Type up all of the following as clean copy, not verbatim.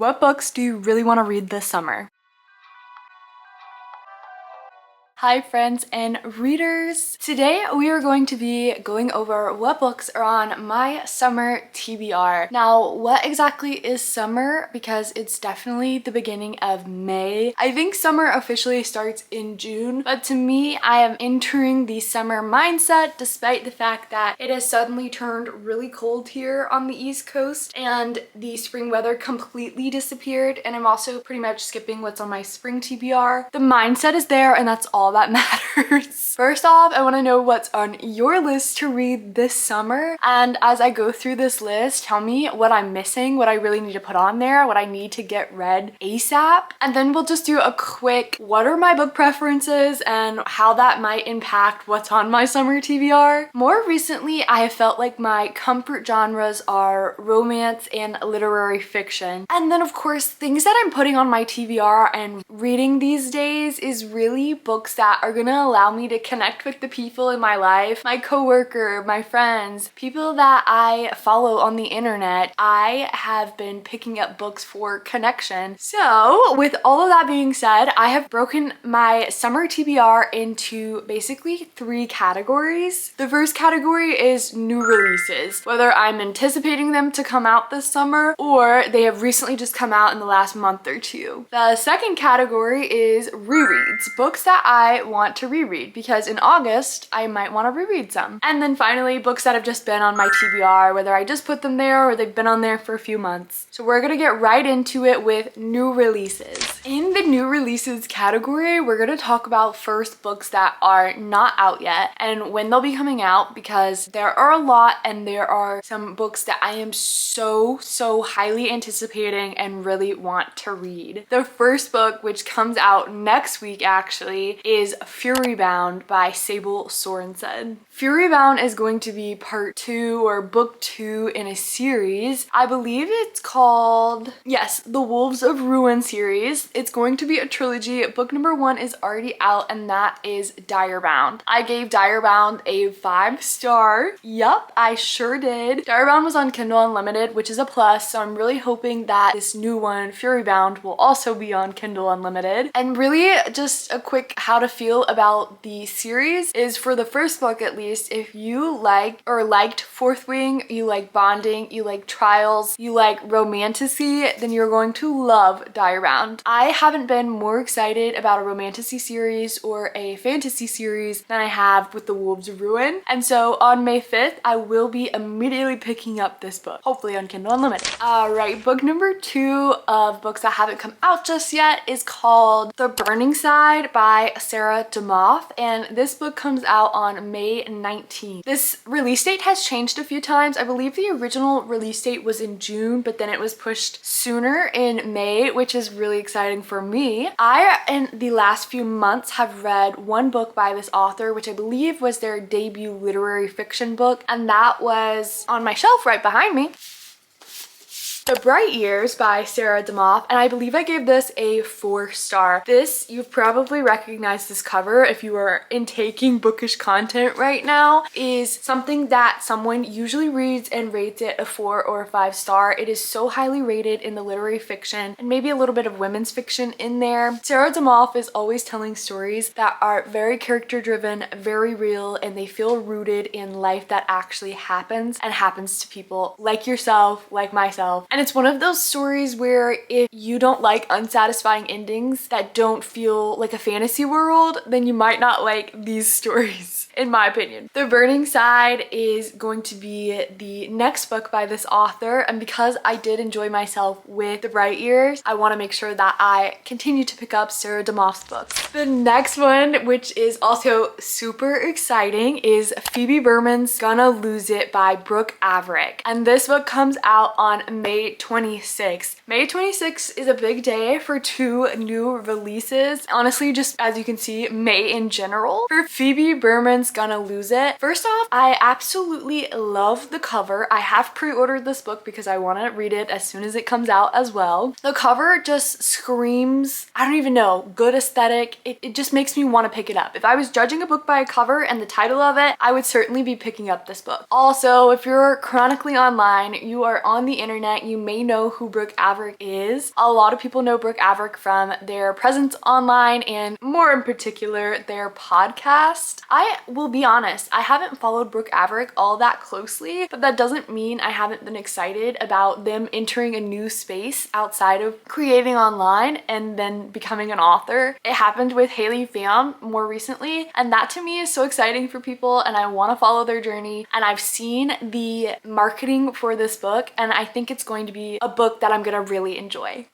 What books do you really want to read this summer? Hi friends and readers! Today we are going to be going over what books are on my summer TBR. Now, what exactly is summer? Because it's definitely the beginning of May. I think summer officially starts in June, but to me, I am entering the summer mindset despite the fact that it has suddenly turned really cold here on the East Coast and the spring weather completely disappeared, and I'm also pretty much skipping what's on my spring TBR. The mindset is there and that's all that matters. First off, I want to know what's on your list to read this summer, and as I go through this list, tell me what I'm missing, what I really need to put on there, what I need to get read ASAP, and then we'll just do a quick what are my book preferences and how that might impact what's on my summer TBR. More recently, I have felt like my comfort genres are romance and literary fiction, and then of course things that I'm putting on my TBR and reading these days is really books that are gonna allow me to connect with the people in my life, my coworker, my friends, people that I follow on the internet. I have been picking up books for connection. So with all of that being said, I have broken my summer TBR into basically 3 categories. The first category is new releases, whether I'm anticipating them to come out this summer or they have recently just come out in the last month or two. The second category is rereads, books that I want to reread because in August I might want to reread some. And then finally, books that have just been on my TBR, whether I just put them there or they've been on there for a few months. So we're gonna get right into it with new releases. In the new releases category, we're gonna talk about first books that are not out yet and when they'll be coming out, because there are a lot and there are some books that I am so highly anticipating and really want to read. The first book, which comes out next week actually, is Furybound by Sable Sorensen. Furybound is going to be part 2 or book 2 in a series. I believe it's called, yes, the Wolves of Ruin series. It's going to be a trilogy. Book number 1 is already out and that is Direbound. I gave Direbound a 5-star. Yup, I sure did. Direbound was on Kindle Unlimited, which is a plus, so I'm really hoping that this new one, Furybound, will also be on Kindle Unlimited. And really just a quick how to feel about the series is, for the first book at least, if you like or liked Fourth Wing, you like bonding, you like trials, you like romantasy, then you're going to love Direbound. I haven't been more excited about a romantasy series or a fantasy series than I have with the Wolves of Ruin, and so on May 5th I will be immediately picking up this book, hopefully on Kindle Unlimited. Alright, book number 2 of books that haven't come out just yet is called The Burning Side by Sarah DeMoth, and this book comes out on May 19th. This release date has changed a few times. I believe the original release date was in June, but then it was pushed sooner in May, which is really exciting for me. I, in the last few months, have read one book by this author, which I believe was their debut literary fiction book, and that was on my shelf right behind me. The Bright Years by Sarah DeMoth, and I believe I gave this a 4-star. This, you've probably recognized this cover if you are intaking bookish content right now, is something that someone usually reads and rates it a 4 or a 5-star. It is so highly rated in the literary fiction and maybe a little bit of women's fiction in there. Sarah DeMoth is always telling stories that are very character driven, very real, and they feel rooted in life that actually happens and happens to people like yourself, like myself. And it's one of those stories where if you don't like unsatisfying endings that don't feel like a fantasy world, then you might not like these stories, in my opinion. The Burning Side is going to be the next book by this author, and because I did enjoy myself with The Bright Years, I want to make sure that I continue to pick up Sarah DeMoth's books. The next one, which is also super exciting, is Phoebe Berman's Gonna Lose It by Brooke Averick, and this book comes out on May 26th. May 26th is a big day for 2 new releases. Honestly, just as you can see, May in general. For Phoebe Berman anyone's gonna lose it. First off, I absolutely love the cover. I have pre-ordered this book because I want to read it as soon as it comes out as well. The cover just screams, I don't even know, good aesthetic. It just makes me want to pick it up. If I was judging a book by a cover and the title of it, I would certainly be picking up this book. Also, if you're chronically online, you are on the internet, you may know who Brooke Averick is. A lot of people know Brooke Averick from their presence online and more in particular, their podcast. I will be honest, I haven't followed Brooke Averick all that closely, but that doesn't mean I haven't been excited about them entering a new space outside of creating online and then becoming an author. It happened with Haley Pham more recently, and that to me is so exciting for people, and I want to follow their journey. And I've seen the marketing for this book, and I think it's going to be a book that I'm gonna really enjoy.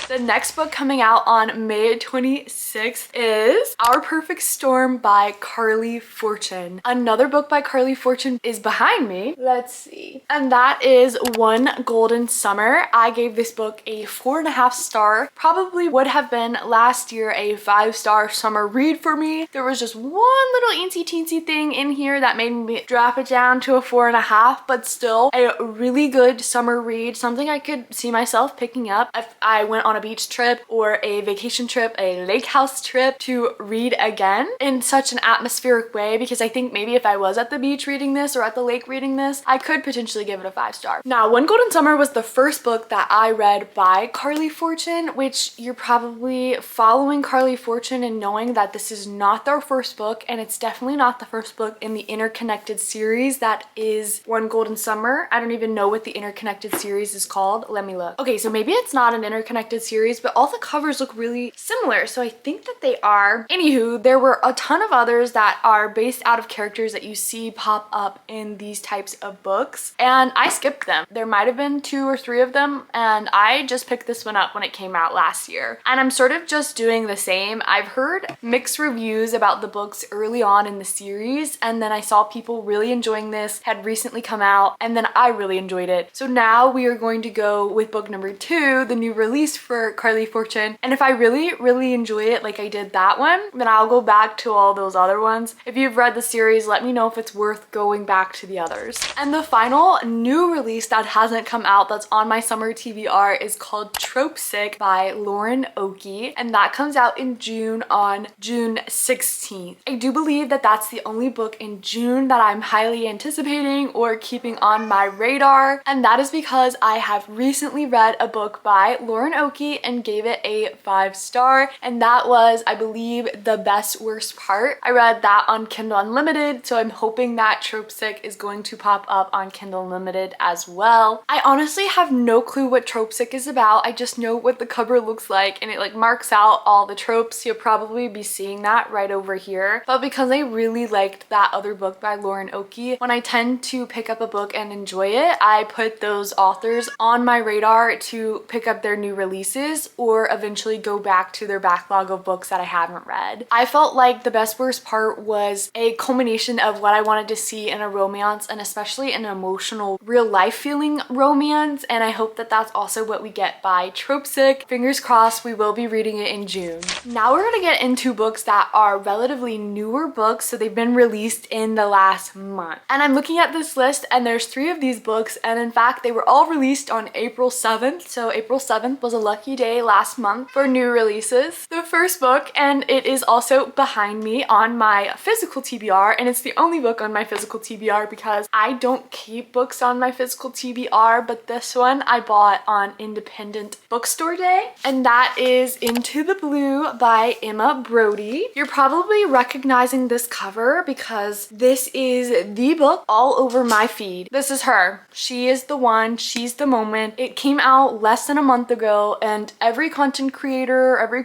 The next book coming out on May 26th is Our Perfect Storm by Carly Fortune. Another book by Carly Fortune is behind me. Let's see. And that is One Golden Summer. I gave this book a 4.5 star. Probably would have been last year a 5-star summer read for me. There was just one little eensy teensy thing in here that made me drop it down to a 4.5, but still a really good summer read. Something I could see myself picking up if I went on a beach trip or a vacation trip, a lake house trip, to read again in such an atmospheric way, because I think maybe if I was at the beach reading this or at the lake reading this, I could potentially give it a 5-star. Now, One Golden Summer was the first book that I read by Carly Fortune, which you're probably following Carly Fortune and knowing that this is not their first book, and it's definitely not the first book in the interconnected series that is One Golden Summer. I don't even know what the interconnected series is called. Let me look. Okay, so maybe it's not an interconnected series, but all the covers look really similar, so I think that they are. Anywho, there were a ton of others that are based out of characters that you see pop up in these types of books, and I skipped them. There might have been 2 or 3 of them, and I just picked this one up when it came out last year, and I'm sort of just doing the same. I've heard mixed reviews about the books early on in the series, and then I saw people really enjoying this, had recently come out, and then I really enjoyed it. So now we are going to go with book number 2, the new release for Carly Fortune, and if I really enjoy it like I did that one, then I'll go back to all those other ones. If you've read the series, let me know if it's worth going back to the others. And the final new release that hasn't come out that's on my summer TBR is called Trope Sick by Lauren Oakey, and that comes out in June on June 16th. I do believe that that's the only book in June that I'm highly anticipating or keeping on my radar, and that is because I have recently read a book by Lauren Oakey and gave it a 5-star, and that was, I believe, The Best Worst Part. I read that on Kindle Unlimited, so I'm hoping that Trope Sick is going to pop up on Kindle Unlimited as well. I honestly have no clue what Trope Sick is about. I just know what the cover looks like, and it like marks out all the tropes. You'll probably be seeing that right over here. But because I really liked that other book by Lauren Oakey, when I tend to pick up a book and enjoy it, I put those authors on my radar to pick up their new releases or eventually go back to their backlog of books that I haven't read. I felt like The Best Worst Part was a culmination of what I wanted to see in a romance, and especially an emotional, real life feeling romance, and I hope that that's also what we get by Trope Sick. Fingers crossed we will be reading it in June. Now we're gonna get into books that are relatively newer books, so they've been released in the last month. And I'm looking at this list and there's 3 of these books, and in fact they were all released on April 7th, so April 7th was a lucky day last month for new releases. The first book, and it is also behind me on my physical TBR, and it's the only book on my physical TBR because I don't keep books on my physical TBR, but this one I bought on Independent Bookstore Day, and that is Into the Blue by Emma Brody. You're probably recognizing this cover because this is the book all over my feed. This is her. She is the one. She's the moment. It came out less than a month ago, and every content creator, every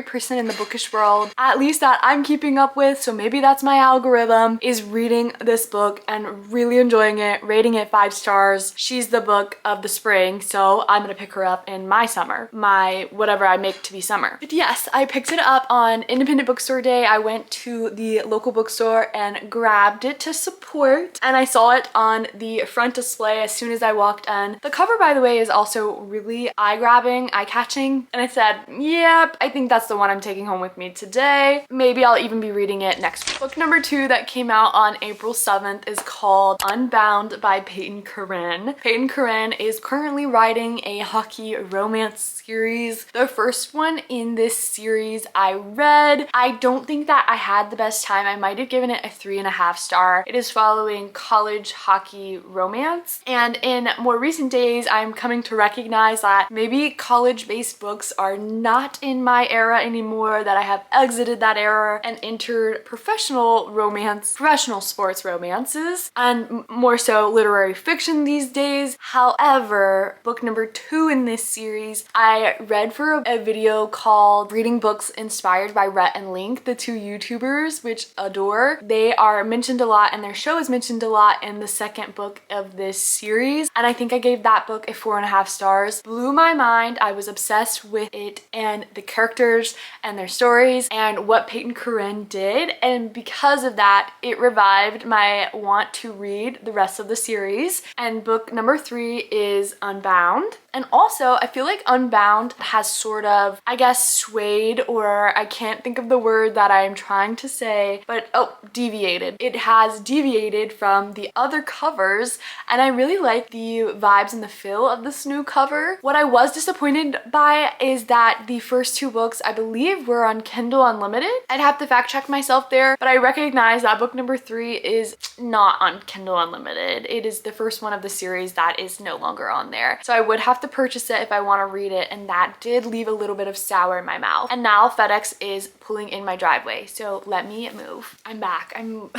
person in the bookish world, at least that I'm keeping up with, so maybe that's my algorithm, is reading this book and really enjoying it, rating it 5 stars. She's the book of the spring, so I'm gonna pick her up in my summer, my whatever I make to be summer. But yes, I picked it up on Independent Bookstore Day. I went to the local bookstore and grabbed it to support, and I saw it on the front display as soon as I walked in. The cover, by the way, is also really eye-grabbing. interesting, eye-catching, and I said, yep, I think that's the one I'm taking home with me today. Maybe I'll even be reading it next week. Book number 2 that came out on April 7th is called Unbound by Peyton Corinne. Peyton Corinne is currently writing a hockey romance series. The first one in this series I read. I don't think that I had the best time. I might have given it a 3.5 star. It is following college hockey romance, and in more recent days I'm coming to recognize that maybe college-based books are not in my era anymore, that I have exited that era and entered professional romance, professional sports romances, and more so literary fiction these days. However, book number 2 in this series I read for a video called Reading Books Inspired by Rhett and Link, the 2 YouTubers, which adore. They are mentioned a lot and their show is mentioned a lot in the second book of this series, and I think I gave that book a 4.5 stars. Blew my mind. I was obsessed with it and the characters and their stories and what Peyton Corinne did, and because of that it revived my want to read the rest of the series. And book number 3 is Unbound. And also, I feel like Unbound has sort of, I guess, swayed, or I can't think of the word that I'm trying to say, but deviated. It has deviated from the other covers, and I really like the vibes and the feel of this new cover. What I was disappointed by is that the first 2 books, I believe, were on Kindle Unlimited. I'd have to fact check myself there, but I recognize that book number 3 is not on Kindle Unlimited. It is the first one of the series that is no longer on there. So I would have to purchase it if I want to read it, and that did leave a little bit of sour in my mouth. And now FedEx is pulling in my driveway, so let me move. I'm back. I'm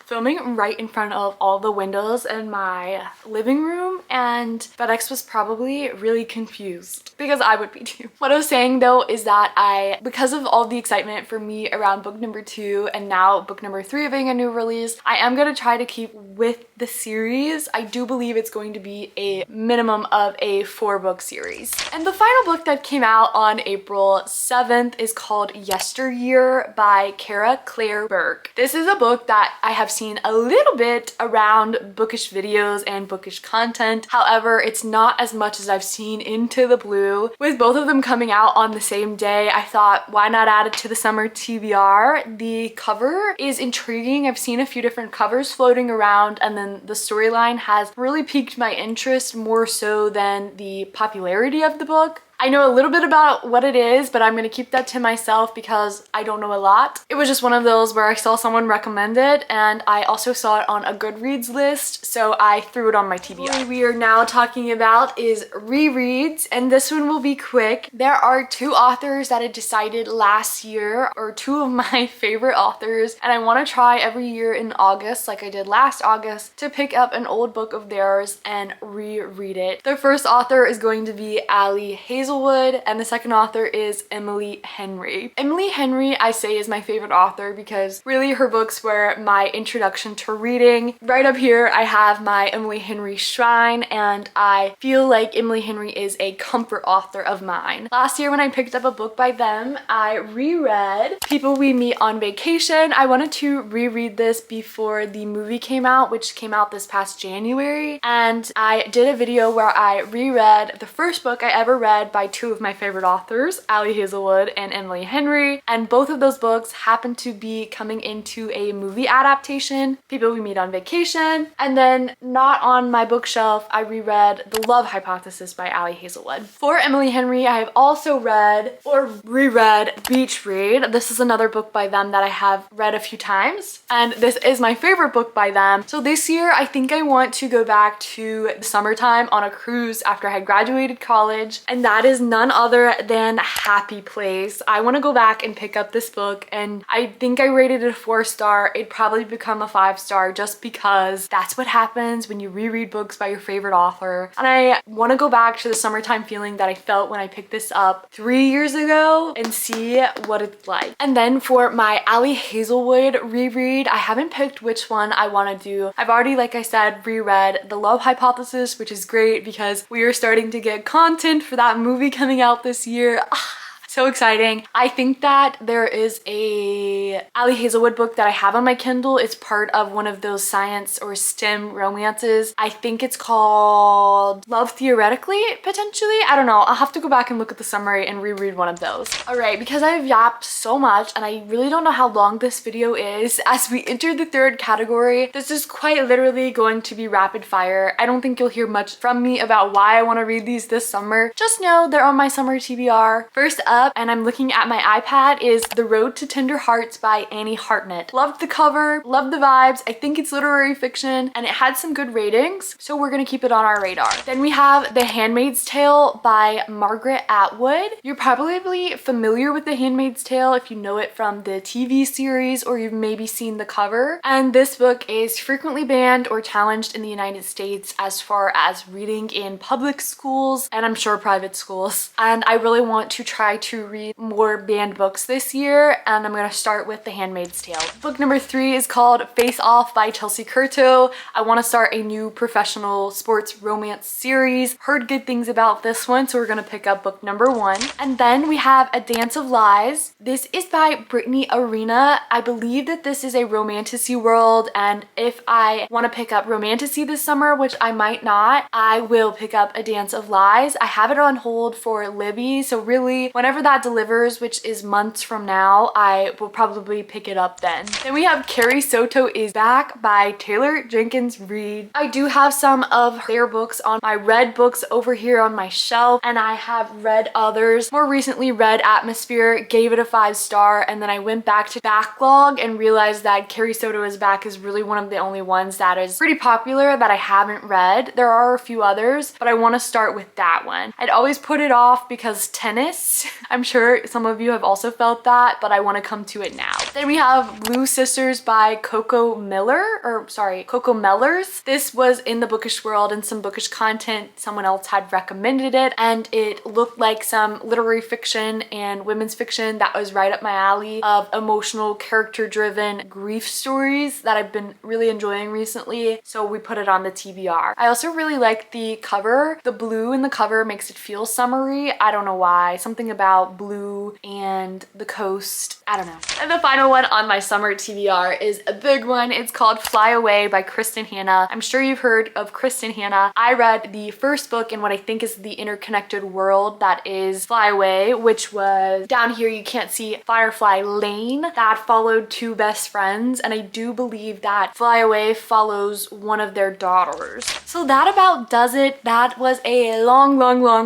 filming right in front of all the windows in my living room, and FedEx was probably really confused, because I would be too. What I was saying though is that because of all the excitement for me around book number 2 and now book number 3 being a new release, I am going to try to keep with the series. I do believe it's going to be a minimum of a 4-book series. And the final book that came out on April 7th is called Yesteryear by Kara Claire Burke. This is a book that I have seen a little bit around bookish videos and bookish content. However, it's not as much as I've seen Into the Blue. With both of them coming out on the same day, I thought, why not add it to the Summer TBR? The cover is intriguing. I've seen a few different covers floating around, and then the storyline has really piqued my interest more so than the popularity of the book. I know a little bit about what it is, but I'm gonna keep that to myself because I don't know a lot. It was just one of those where I saw someone recommend it, and I also saw it on a Goodreads list, so I threw it on my TBR. What we are now talking about is rereads, and this one will be quick. There are 2 authors that I decided last year are 2 of my favorite authors, and I want to try every year in August, like I did last August, to pick up an old book of theirs and reread it. The first author is going to be Ali Hazelwood, and the second author is Emily Henry. Emily Henry, I say, is my favorite author because really her books were my introduction to reading. Right up here I have my Emily Henry shrine, and I feel like Emily Henry is a comfort author of mine. Last year when I picked up a book by them, I reread People We Meet on Vacation. I wanted to reread this before the movie came out, which came out this past January, and I did a video where I reread the first book I ever read by 2 of my favorite authors, Ali Hazelwood and Emily Henry, and both of those books happen to be coming into a movie adaptation, People We Meet on Vacation. And then not on my bookshelf, I reread The Love Hypothesis by Ali Hazelwood. For Emily Henry, I have also read or reread Beach Read. This is another book by them that I have read a few times, and this is my favorite book by them. So this year I think I want to go back to the summertime on a cruise after I had graduated college, and that is none other than Happy Place. I want to go back and pick up this book, and I think I rated it a 4-star. It'd probably become a 5-star just because that's what happens when you reread books by your favorite author. And I want to go back to the summertime feeling that I felt when I picked this up 3 years ago and see what it's like. And then for my Ali Hazelwood reread, I haven't picked which one I want to do. I've already, like I said, reread The Love Hypothesis, which is great because we are starting to get content for that movie coming out this year. So exciting. I think that there is a Ali Hazelwood book that I have on my Kindle. It's part of one of those science or STEM romances. I think it's called Love Theoretically, potentially. I don't know. I'll have to go back and look at the summary and reread one of those. All right, because I've yapped so much and I really don't know how long this video is, as we enter the third category, this is quite literally going to be rapid fire. I don't think you'll hear much from me about why I want to read these this summer. Just know they're on my summer TBR. First up, and I'm looking at my iPad, is The Road to Tender Hearts by Annie Hartnett. Loved the cover, loved the vibes. I think it's literary fiction and it had some good ratings, so we're gonna keep it on our radar. Then we have The Handmaid's Tale by Margaret Atwood. You're probably familiar with The Handmaid's Tale if you know it from the TV series or you've maybe seen the cover. And this book is frequently banned or challenged in the United States as far as reading in public schools and I'm sure private schools. And I really want to try to read more banned books this year, and I'm gonna start with The Handmaid's Tale. Book number 3 is called Face Off by Chelsea Curto. I want to start a new professional sports romance series. Heard good things about this one, so we're gonna pick up book number 1. And then we have A Dance of Lies. This is by Brittany Arena. I believe that this is a romantasy world, and if I want to pick up romantasy this summer, which I might not, I will pick up A Dance of Lies. I have it on hold for Libby, so really whenever that delivers, which is months from now, I will probably pick it up then. Then we have Carrie Soto Is Back by Taylor Jenkins Reid. I do have some of their books on my read books over here on my shelf, and I have read others. More recently read Atmosphere, gave it a 5-star, and then I went back to backlog and realized that Carrie Soto Is Back is really one of the only ones that is pretty popular that I haven't read. There are a few others, but I want to start with that one. I'd always put it off because tennis. I'm sure some of you have also felt that, but I want to come to it now. Then we have Blue Sisters by Coco Mellers. This was in the bookish world and some bookish content. Someone else had recommended it, and it looked like some literary fiction and women's fiction that was right up my alley of emotional, character-driven grief stories that I've been really enjoying recently, so we put it on the TBR. I also really like the cover. The blue in the cover makes it feel summery. I don't know why. Something about blue and the coast. I don't know. And the final one on my summer TBR is a big one. It's called Fly Away by Kristen Hanna. I'm sure you've heard of Kristen Hanna. I read the first book in what I think is the interconnected world that is Fly Away, which was down here you can't see Firefly Lane. That followed 2 best friends, and I do believe that Fly Away follows one of their daughters. So that about does it. That was a long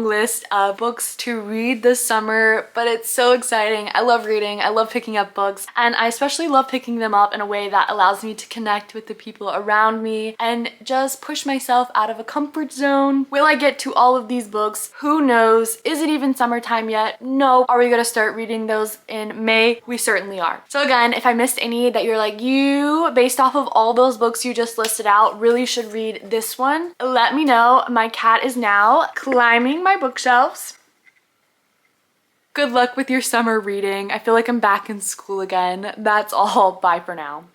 list of books to read this summer, but it's so exciting. I love reading. I love picking up books, and I especially love picking them up in a way that allows me to connect with the people around me and just push myself out of a comfort zone. Will I get to all of these books? Who knows? Is it even summertime yet? No. Are we gonna start reading those in May? We certainly are. So again, if I missed any that you're like, you, based off of all those books you just listed out, really should read this one, let me know. My cat is now climbing my bookshelves. Good luck with your summer reading. I feel like I'm back in school again. That's all. Bye for now.